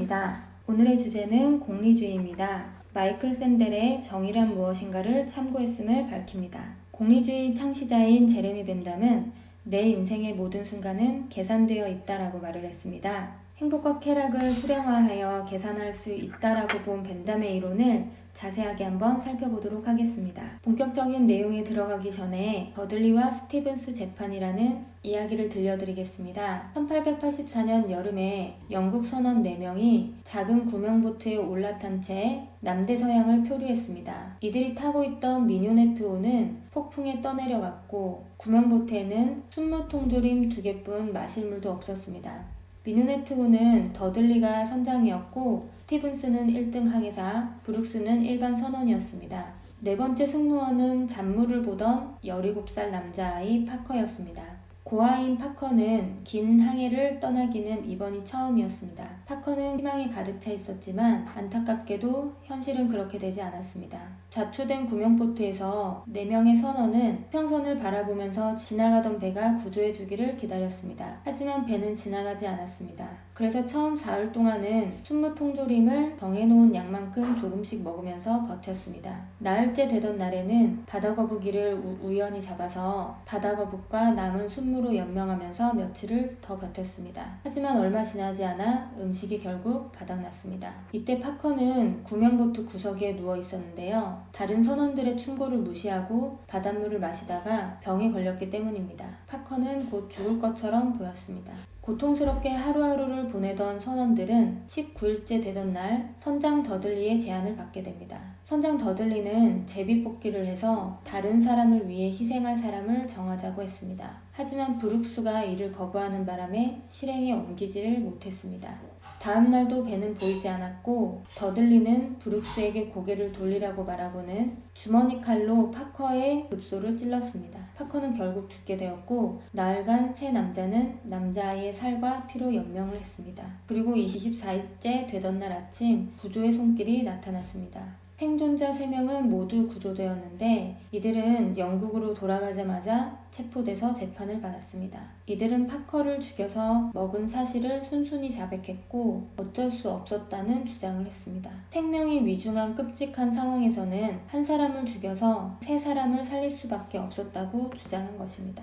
반갑습니다. 오늘의 주제는 공리주의입니다. 마이클 샌델의 정의란 무엇인가를 참고했음을 밝힙니다. 공리주의 창시자인 제레미 벤담은 내 인생의 모든 순간은 계산되어 있다라고 말을 했습니다. 행복과 쾌락을 수량화하여 계산할 수 있다라고 본 벤담의 이론을 자세하게 한번 살펴보도록 하겠습니다. 본격적인 내용에 들어가기 전에 더들리와 스티븐스 재판이라는 이야기를 들려드리겠습니다. 1884년 여름에 영국 선원 4명이 작은 구명보트에 올라탄 채 남대서양을 표류했습니다. 이들이 타고 있던 미니오네트호는 폭풍에 떠내려갔고 구명보트에는 순무통조림 2개뿐 마실 물도 없었습니다. 미니오네트호는 더들리가 선장이었고 스티븐스는 1등 항해사, 브룩스는 일반 선원이었습니다. 네 번째 승무원은 잔물을 보던 17살 남자아이 파커였습니다. 고아인 파커는 긴 항해를 떠나기는 이번이 처음이었습니다. 파커는 희망이 가득 차 있었지만 안타깝게도 현실은 그렇게 되지 않았습니다. 좌초된 구명보트에서 4명의 선원은 수평선을 바라보면서 지나가던 배가 구조해 주기를 기다렸습니다. 하지만 배는 지나가지 않았습니다. 그래서 처음 사흘 동안은 순무통조림을 정해놓은 양만큼 조금씩 먹으면서 버텼습니다. 나흘째 되던 날에는 바다거북이를 우연히 잡아서 바다거북과 남은 순무로 연명하면서 며칠을 더 버텼습니다. 하지만 얼마 지나지 않아 음식이 결국 바닥났습니다. 이때 파커는 구명보트 구석에 누워 있었는데요. 다른 선원들의 충고를 무시하고 바닷물을 마시다가 병에 걸렸기 때문입니다. 파커는 곧 죽을 것처럼 보였습니다. 고통스럽게 하루하루를 보내던 선원들은 19일째 되던 날 선장 더들리의 제안을 받게 됩니다. 선장 더들리는 제비뽑기를 해서 다른 사람을 위해 희생할 사람을 정하자고 했습니다. 하지만 브룩스가 이를 거부하는 바람에 실행에 옮기지를 못했습니다. 다음 날도 배는 보이지 않았고 더들리는 브룩스에게 고개를 돌리라고 말하고는 주머니 칼로 파커의 급소를 찔렀습니다. 파커는 결국 죽게 되었고 나흘간 세 남자는 남자아이의 살과 피로 연명을 했습니다. 그리고 24일째 되던 날 아침 구조의 손길이 나타났습니다. 생존자 3명은 모두 구조되었는데 이들은 영국으로 돌아가자마자 체포돼서 재판을 받았습니다. 이들은 파커를 죽여서 먹은 사실을 순순히 자백했고 어쩔 수 없었다는 주장을 했습니다. 생명이 위중한 끔찍한 상황에서는 한 사람을 죽여서 3사람을 살릴 수밖에 없었다고 주장한 것입니다.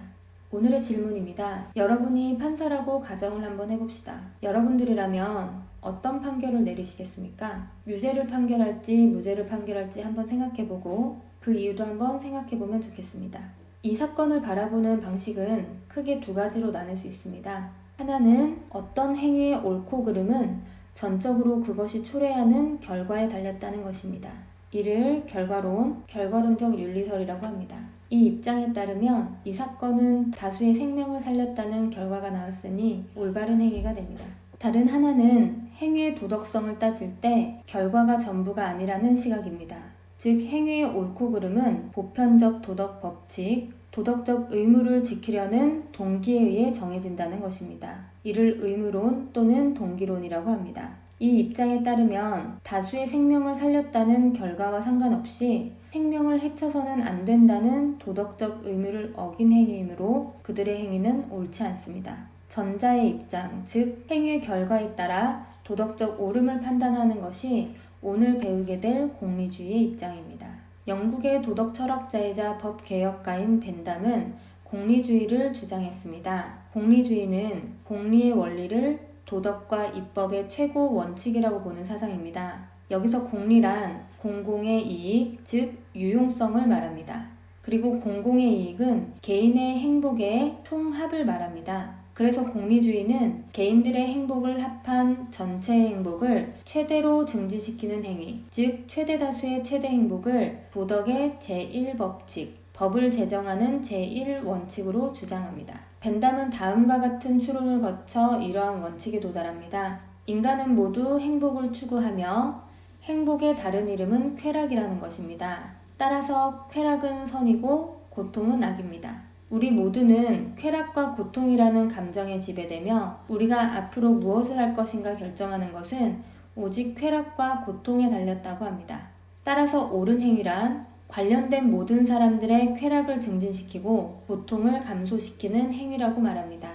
오늘의 질문입니다. 여러분이 판사라고 가정을 한번 해봅시다. 여러분들이라면 어떤 판결을 내리시겠습니까? 유죄를 판결할지 무죄를 판결할지 한번 생각해보고 그 이유도 한번 생각해보면 좋겠습니다. 이 사건을 바라보는 방식은 크게 2가지로 나눌 수 있습니다. 하나는 어떤 행위의 옳고 그름은 전적으로 그것이 초래하는 결과에 달렸다는 것입니다. 이를 결과론, 결과론적 윤리설이라고 합니다. 이 입장에 따르면 이 사건은 다수의 생명을 살렸다는 결과가 나왔으니 올바른 행위가 됩니다. 다른 하나는 행위의 도덕성을 따질 때 결과가 전부가 아니라는 시각입니다. 즉 행위의 옳고 그름은 보편적 도덕 법칙, 도덕적 의무를 지키려는 동기에 의해 정해진다는 것입니다. 이를 의무론 또는 동기론이라고 합니다. 이 입장에 따르면 다수의 생명을 살렸다는 결과와 상관없이 생명을 해쳐서는 안 된다는 도덕적 의무를 어긴 행위이므로 그들의 행위는 옳지 않습니다. 전자의 입장, 즉 행위의 결과에 따라 도덕적 옳음을 판단하는 것이 오늘 배우게 될 공리주의의 입장입니다. 영국의 도덕 철학자이자 법개혁가인 벤담은 공리주의를 주장했습니다. 공리주의는 공리의 원리를 도덕과 입법의 최고 원칙이라고 보는 사상입니다. 여기서 공리란 공공의 이익, 즉 유용성을 말합니다. 그리고 공공의 이익은 개인의 행복의 총합을 말합니다. 그래서 공리주의는 개인들의 행복을 합한 전체의 행복을 최대로 증진시키는 행위, 즉 최대 다수의 최대 행복을 도덕의 제1법칙, 법을 제정하는 제1원칙으로 주장합니다. 벤담은 다음과 같은 추론을 거쳐 이러한 원칙에 도달합니다. 인간은 모두 행복을 추구하며 행복의 다른 이름은 쾌락이라는 것입니다. 따라서 쾌락은 선이고 고통은 악입니다. 우리 모두는 쾌락과 고통이라는 감정에 지배되며 우리가 앞으로 무엇을 할 것인가 결정하는 것은 오직 쾌락과 고통에 달렸다고 합니다. 따라서 옳은 행위란 관련된 모든 사람들의 쾌락을 증진시키고 고통을 감소시키는 행위라고 말합니다.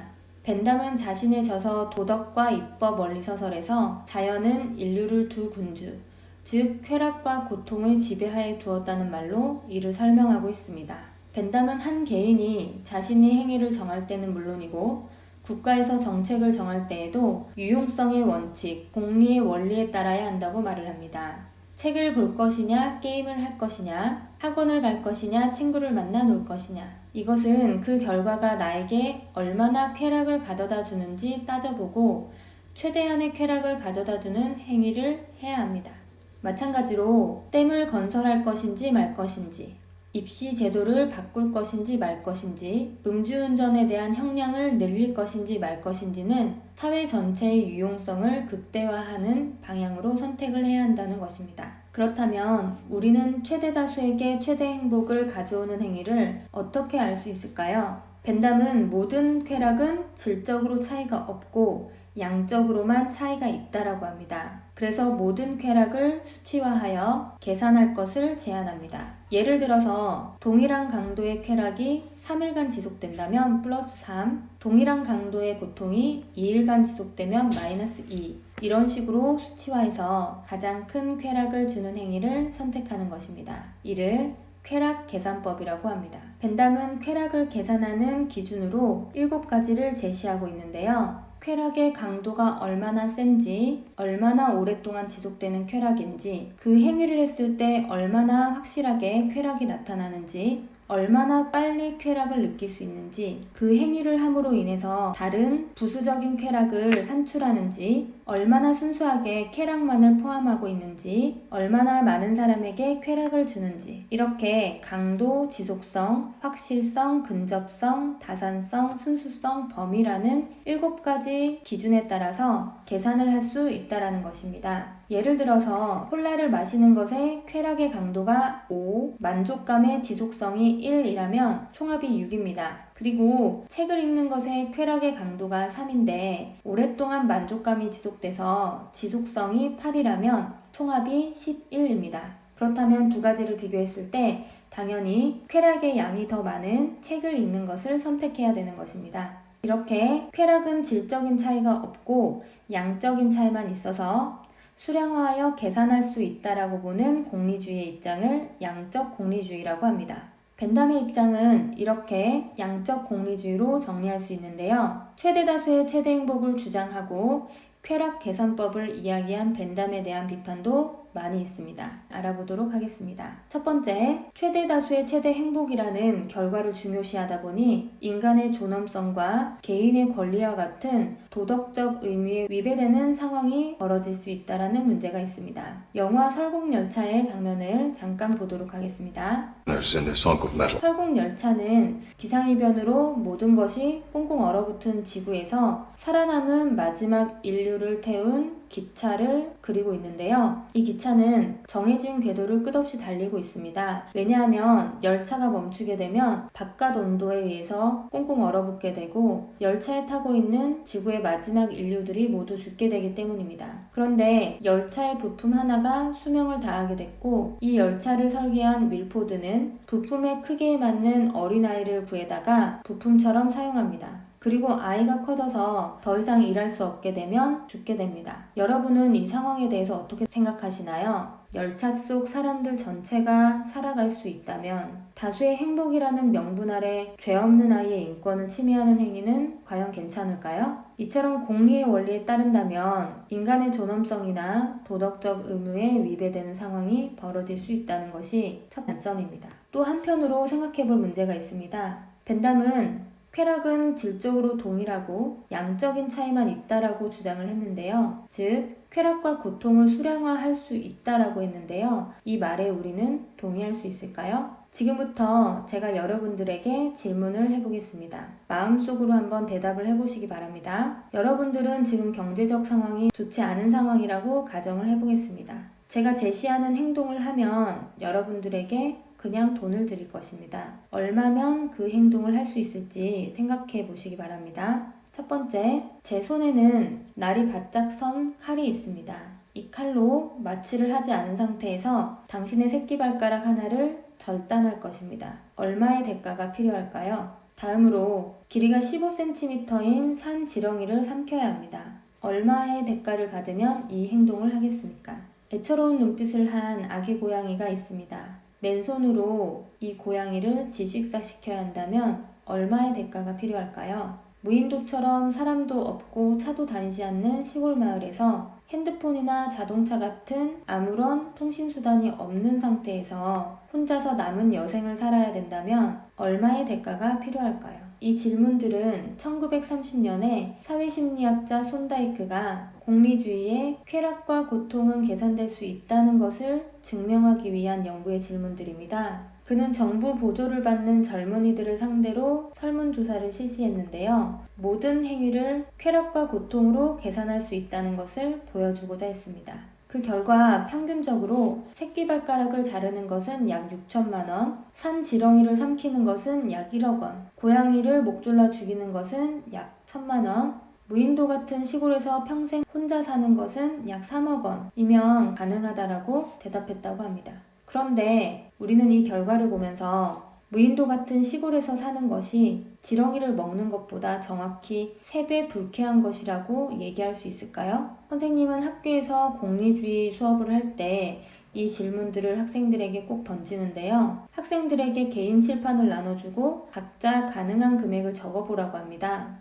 벤담은 자신에 져서 도덕과 입법 원리서설에서 자연은 인류를 두 군주, 즉 쾌락과 고통을 지배하에 두었다는 말로 이를 설명하고 있습니다. 벤담은 한 개인이 자신의 행위를 정할 때는 물론이고 국가에서 정책을 정할 때에도 유용성의 원칙, 공리의 원리에 따라야 한다고 말을 합니다. 책을 볼 것이냐, 게임을 할 것이냐, 학원을 갈 것이냐, 친구를 만나 놀 것이냐. 이것은 그 결과가 나에게 얼마나 쾌락을 가져다 주는지 따져보고 최대한의 쾌락을 가져다 주는 행위를 해야 합니다. 마찬가지로 댐을 건설할 것인지 말 것인지, 입시 제도를 바꿀 것인지 말 것인지, 음주운전에 대한 형량을 늘릴 것인지 말 것인지는 사회 전체의 유용성을 극대화하는 방향으로 선택을 해야 한다는 것입니다. 그렇다면 우리는 최대 다수에게 최대 행복을 가져오는 행위를 어떻게 알 수 있을까요? 벤담은 모든 쾌락은 질적으로 차이가 없고 양적으로만 차이가 있다라고 합니다. 그래서 모든 쾌락을 수치화하여 계산할 것을 제안합니다. 예를 들어서 동일한 강도의 쾌락이 3일간 지속된다면 플러스 3, 동일한 강도의 고통이 2일간 지속되면 마이너스 2, 이런 식으로 수치화해서 가장 큰 쾌락을 주는 행위를 선택하는 것입니다. 이를 쾌락 계산법이라고 합니다. 벤담은 쾌락을 계산하는 기준으로 7가지를 제시하고 있는데요. 쾌락의 강도가 얼마나 센지, 얼마나 오랫동안 지속되는 쾌락인지, 그 행위를 했을 때 얼마나 확실하게 쾌락이 나타나는지, 얼마나 빨리 쾌락을 느낄 수 있는지, 그 행위를 함으로 인해서 다른 부수적인 쾌락을 산출하는지, 얼마나 순수하게 쾌락만을 포함하고 있는지, 얼마나 많은 사람에게 쾌락을 주는지, 이렇게 강도, 지속성, 확실성, 근접성, 다산성, 순수성, 범위라는 7가지 기준에 따라서 계산을 할 수 있다는 것입니다. 예를 들어서 콜라를 마시는 것에 쾌락의 강도가 5, 만족감의 지속성이 1이라면 총합이 6입니다. 그리고 책을 읽는 것에 쾌락의 강도가 3인데 오랫동안 만족감이 지속돼서 지속성이 8이라면 총합이 11입니다. 그렇다면 두 가지를 비교했을 때 당연히 쾌락의 양이 더 많은 책을 읽는 것을 선택해야 되는 것입니다. 이렇게 쾌락은 질적인 차이가 없고 양적인 차이만 있어서 수량화하여 계산할 수 있다라고 보는 공리주의의 입장을 양적 공리주의라고 합니다. 벤담의 입장은 이렇게 양적 공리주의로 정리할 수 있는데요. 최대 다수의 최대 행복을 주장하고 쾌락 계산법을 이야기한 벤담에 대한 비판도 많이 있습니다. 알아보도록 하겠습니다. 첫 번째, 최대 다수의 최대 행복이라는 결과를 중요시하다 보니 인간의 존엄성과 개인의 권리와 같은 도덕적 의무에 위배되는 상황이 벌어질 수 있다는 문제가 있습니다. 영화 설국열차의 장면을 잠깐 보도록 하겠습니다. 설국열차는 기상이변으로 모든 것이 꽁꽁 얼어붙은 지구에서 살아남은 마지막 인류를 태운 기차를 그리고 있는데요. 이 기차는 정해진 궤도를 끝없이 달리고 있습니다. 왜냐하면 열차가 멈추게 되면 바깥 온도에 의해서 꽁꽁 얼어붙게 되고 열차에 타고 있는 지구의 마지막 인류들이 모두 죽게 되기 때문입니다. 그런데 열차의 부품 하나가 수명을 다하게 됐고 이 열차를 설계한 밀포드는 부품의 크기에 맞는 어린아이를 구해다가 부품처럼 사용합니다. 그리고 아이가 커져서 더 이상 일할 수 없게 되면 죽게 됩니다. 여러분은 이 상황에 대해서 어떻게 생각하시나요? 열차 속 사람들 전체가 살아갈 수 있다면 다수의 행복이라는 명분 아래 죄 없는 아이의 인권을 침해하는 행위는 과연 괜찮을까요? 이처럼 공리의 원리에 따른다면 인간의 존엄성이나 도덕적 의무에 위배되는 상황이 벌어질 수 있다는 것이 첫 단점입니다. 또 한편으로 생각해볼 문제가 있습니다. 벤담은 쾌락은 질적으로 동일하고 양적인 차이만 있다라고 주장을 했는데요. 즉, 쾌락과 고통을 수량화할 수 있다라고 했는데요. 이 말에 우리는 동의할 수 있을까요? 지금부터 제가 여러분들에게 질문을 해보겠습니다. 마음속으로 한번 대답을 해보시기 바랍니다. 여러분들은 지금 경제적 상황이 좋지 않은 상황이라고 가정을 해보겠습니다. 제가 제시하는 행동을 하면 여러분들에게 그냥 돈을 드릴 것입니다. 얼마면 그 행동을 할 수 있을지 생각해 보시기 바랍니다. 첫 번째, 제 손에는 날이 바짝 선 칼이 있습니다. 이 칼로 마취를 하지 않은 상태에서 당신의 새끼발가락 하나를 절단할 것입니다. 얼마의 대가가 필요할까요? 다음으로 길이가 15cm인 산 지렁이를 삼켜야 합니다. 얼마의 대가를 받으면 이 행동을 하겠습니까? 애처로운 눈빛을 한 아기 고양이가 있습니다. 맨손으로 이 고양이를 질식사시켜야 한다면 얼마의 대가가 필요할까요? 무인도처럼 사람도 없고 차도 다니지 않는 시골 마을에서 핸드폰이나 자동차 같은 아무런 통신수단이 없는 상태에서 혼자서 남은 여생을 살아야 된다면 얼마의 대가가 필요할까요? 이 질문들은 1930년에 사회심리학자 손다이크가 공리주의의 쾌락과 고통은 계산될 수 있다는 것을 증명하기 위한 연구의 질문들입니다. 그는 정부 보조를 받는 젊은이들을 상대로 설문조사를 실시했는데요. 모든 행위를 쾌락과 고통으로 계산할 수 있다는 것을 보여주고자 했습니다. 그 결과 평균적으로 새끼발가락을 자르는 것은 약 6천만 원, 산 지렁이를 삼키는 것은 약 1억 원, 고양이를 목 졸라 죽이는 것은 약 1,000만 원, 무인도 같은 시골에서 평생 혼자 사는 것은 약 3억 원이면 가능하다라고 대답했다고 합니다. 그런데 우리는 이 결과를 보면서 무인도 같은 시골에서 사는 것이 지렁이를 먹는 것보다 정확히 3배 불쾌한 것이라고 얘기할 수 있을까요? 선생님은 학교에서 공리주의 수업을 할 때 이 질문들을 학생들에게 꼭 던지는데요. 학생들에게 개인 칠판을 나눠주고 각자 가능한 금액을 적어보라고 합니다.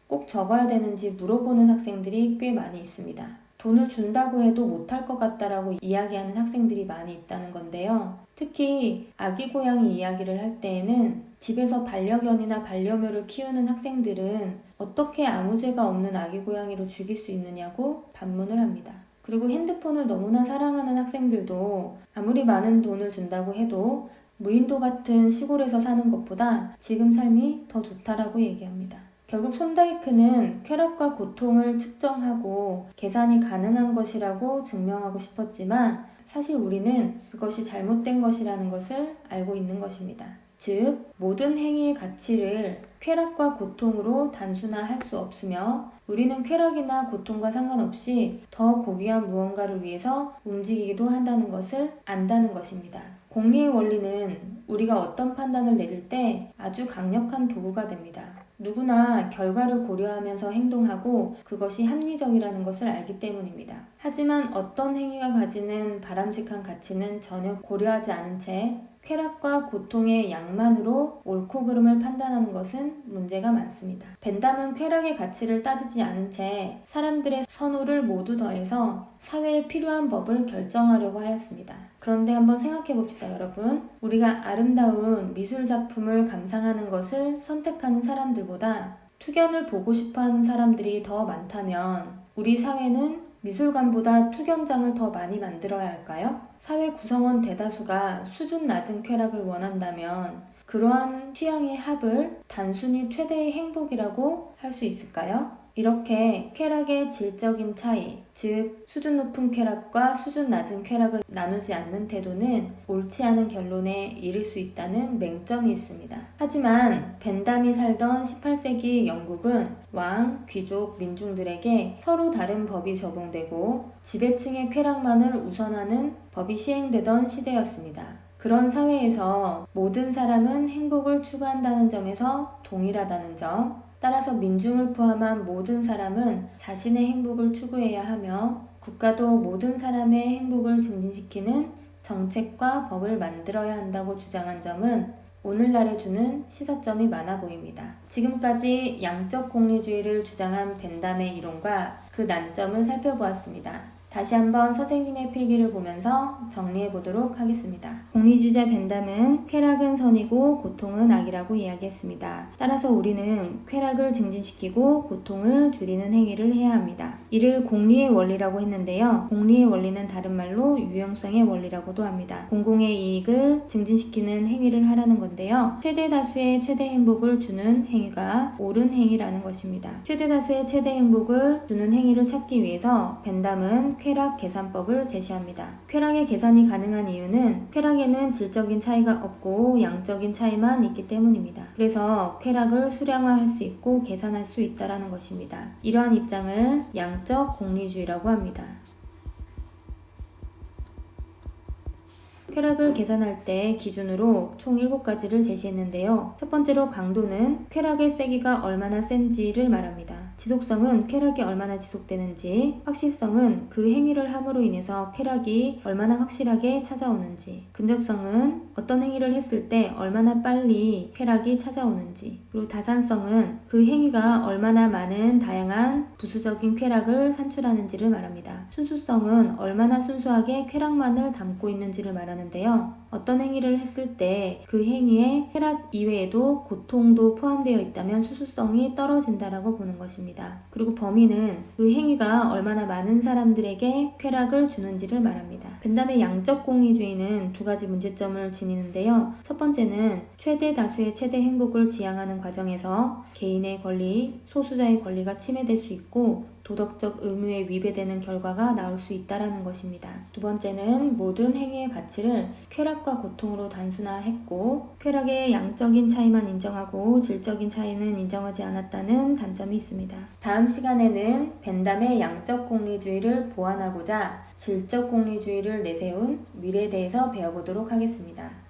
꼭 적어야 되는지 물어보는 학생들이 꽤 많이 있습니다. 돈을 준다고 해도 못할 것 같다라고 이야기하는 학생들이 많이 있다는 건데요. 특히 아기 고양이 이야기를 할 때에는 집에서 반려견이나 반려묘를 키우는 학생들은 어떻게 아무 죄가 없는 아기 고양이로 죽일 수 있느냐고 반문을 합니다. 그리고 핸드폰을 너무나 사랑하는 학생들도 아무리 많은 돈을 준다고 해도 무인도 같은 시골에서 사는 것보다 지금 삶이 더 좋다라고 얘기합니다. 결국 손다이크는 쾌락과 고통을 측정하고 계산이 가능한 것이라고 증명하고 싶었지만 사실 우리는 그것이 잘못된 것이라는 것을 알고 있는 것입니다. 즉, 모든 행위의 가치를 쾌락과 고통으로 단순화할 수 없으며 우리는 쾌락이나 고통과 상관없이 더 고귀한 무언가를 위해서 움직이기도 한다는 것을 안다는 것입니다. 공리의 원리는 우리가 어떤 판단을 내릴 때 아주 강력한 도구가 됩니다. 누구나 결과를 고려하면서 행동하고 그것이 합리적이라는 것을 알기 때문입니다. 하지만 어떤 행위가 가지는 바람직한 가치는 전혀 고려하지 않은 채 쾌락과 고통의 양만으로 옳고 그름을 판단하는 것은 문제가 많습니다. 벤담은 쾌락의 가치를 따지지 않은 채 사람들의 선호를 모두 더해서 사회에 필요한 법을 결정하려고 하였습니다. 그런데 한번 생각해 봅시다, 여러분. 우리가 아름다운 미술 작품을 감상하는 것을 선택하는 사람들보다 투견을 보고 싶어 하는 사람들이 더 많다면 우리 사회는 미술관보다 투견장을 더 많이 만들어야 할까요? 사회 구성원 대다수가 수준 낮은 쾌락을 원한다면 그러한 취향의 합을 단순히 최대의 행복이라고 할 수 있을까요? 이렇게 쾌락의 질적인 차이, 즉 수준 높은 쾌락과 수준 낮은 쾌락을 나누지 않는 태도는 옳지 않은 결론에 이를 수 있다는 맹점이 있습니다. 하지만 벤담이 살던 18세기 영국은 왕, 귀족, 민중들에게 서로 다른 법이 적용되고 지배층의 쾌락만을 우선하는 법이 시행되던 시대였습니다. 그런 사회에서 모든 사람은 행복을 추구한다는 점에서 동일하다는 점, 따라서 민중을 포함한 모든 사람은 자신의 행복을 추구해야 하며 국가도 모든 사람의 행복을 증진시키는 정책과 법을 만들어야 한다고 주장한 점은 오늘날에 주는 시사점이 많아 보입니다. 지금까지 양적 공리주의를 주장한 벤담의 이론과 그 난점을 살펴보았습니다. 다시 한번 선생님의 필기를 보면서 정리해 보도록 하겠습니다. 공리주의자 벤담은 쾌락은 선이고 고통은 악이라고 이야기했습니다. 따라서 우리는 쾌락을 증진시키고 고통을 줄이는 행위를 해야 합니다. 이를 공리의 원리라고 했는데요. 공리의 원리는 다른 말로 유용성의 원리라고도 합니다. 공공의 이익을 증진시키는 행위를 하라는 건데요. 최대 다수의 최대 행복을 주는 행위가 옳은 행위라는 것입니다. 최대 다수의 최대 행복을 주는 행위를 찾기 위해서 벤담은 쾌락 계산법을 제시합니다. 쾌락의 계산이 가능한 이유는 쾌락에는 질적인 차이가 없고 양적인 차이만 있기 때문입니다. 그래서 쾌락을 수량화할 수 있고 계산할 수 있다는 것입니다. 이러한 입장을 양적 공리주의라고 합니다. 쾌락을 계산할 때 기준으로 총 7가지를 제시했는데요. 첫 번째로 강도는 쾌락의 세기가 얼마나 센지를 말합니다. 지속성은 쾌락이 얼마나 지속되는지, 확실성은 그 행위를 함으로 인해서 쾌락이 얼마나 확실하게 찾아오는지, 근접성은 어떤 행위를 했을 때 얼마나 빨리 쾌락이 찾아오는지, 그리고 다산성은 그 행위가 얼마나 많은 다양한 부수적인 쾌락을 산출하는지를 말합니다. 순수성은 얼마나 순수하게 쾌락만을 담고 있는지를 말하는데요. 어떤 행위를 했을 때 그 행위에 쾌락 이외에도 고통도 포함되어 있다면 순수성이 떨어진다라고 보는 것입니다. 그리고 범위는 그 행위가 얼마나 많은 사람들에게 쾌락을 주는지를 말합니다. 벤담의 양적 공리주의는 2가지 문제점을 지니는데요. 첫 번째는 최대 다수의 최대 행복을 지향하는 과정에서 개인의 권리, 소수자의 권리가 침해될 수 있고 도덕적 의무에 위배되는 결과가 나올 수 있다는 것입니다. 두 번째는 모든 행위의 가치를 쾌락과 고통으로 단순화했고 쾌락의 양적인 차이만 인정하고 질적인 차이는 인정하지 않았다는 단점이 있습니다. 다음 시간에는 벤담의 양적 공리주의를 보완하고자 질적 공리주의를 내세운 윌에 대해서 배워보도록 하겠습니다.